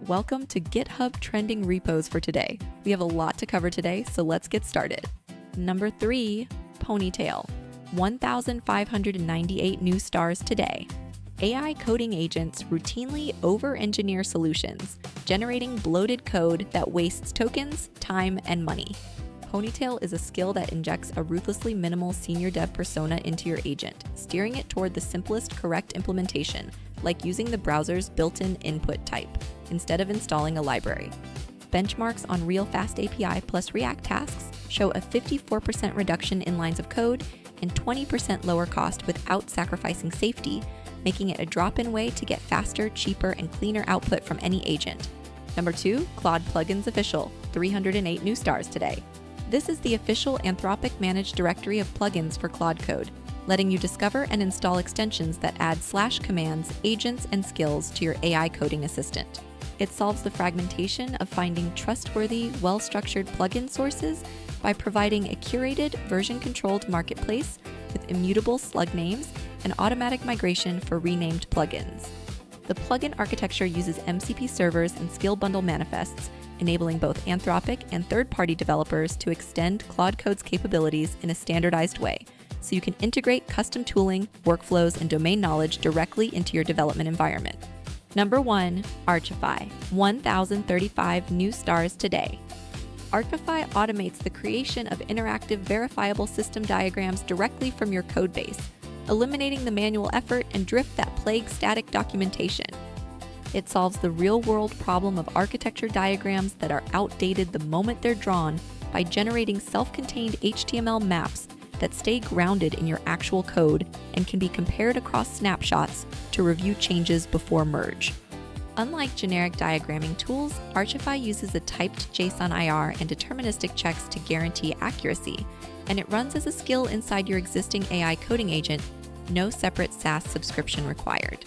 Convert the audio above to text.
welcome to GitHub trending repos for today. We have a lot to cover today, so let's get started. Number 3, ponytail. 1,598 new stars today. AI coding agents routinely over-engineer solutions, generating bloated code that wastes tokens, time, and money. Ponytail is a skill that injects a ruthlessly minimal senior dev persona into your agent, steering it toward the simplest correct implementation, like using the browser's built-in input type, instead of installing a library. Benchmarks on Real Fast API plus React tasks show a 54% reduction in lines of code and 20% lower cost without sacrificing safety, making it a drop-in way to get faster, cheaper, and cleaner output from any agent. Number 2, claude-plugins-official. 308 new stars today. This is the official Anthropic managed directory of plugins for Claude Code, letting you discover and install extensions that add /commands, agents, and skills to your AI coding assistant. It solves the fragmentation of finding trustworthy, well-structured plugin sources by providing a curated, version-controlled marketplace with immutable slug names and automatic migration for renamed plugins. The plugin architecture uses MCP servers and skill bundle manifests, enabling both Anthropic and third-party developers to extend Claude Code's capabilities in a standardized way, so you can integrate custom tooling, workflows, and domain knowledge directly into your development environment. Number 1, Archify. 1,035 new stars today. Archify automates the creation of interactive verifiable system diagrams directly from your codebase, eliminating the manual effort and drift that plagues static documentation. It solves the real-world problem of architecture diagrams that are outdated the moment they're drawn by generating self-contained HTML maps that stay grounded in your actual code and can be compared across snapshots to review changes before merge. Unlike generic diagramming tools, Archify uses a typed JSON IR and deterministic checks to guarantee accuracy, and it runs as a skill inside your existing AI coding agent, no separate SaaS subscription required.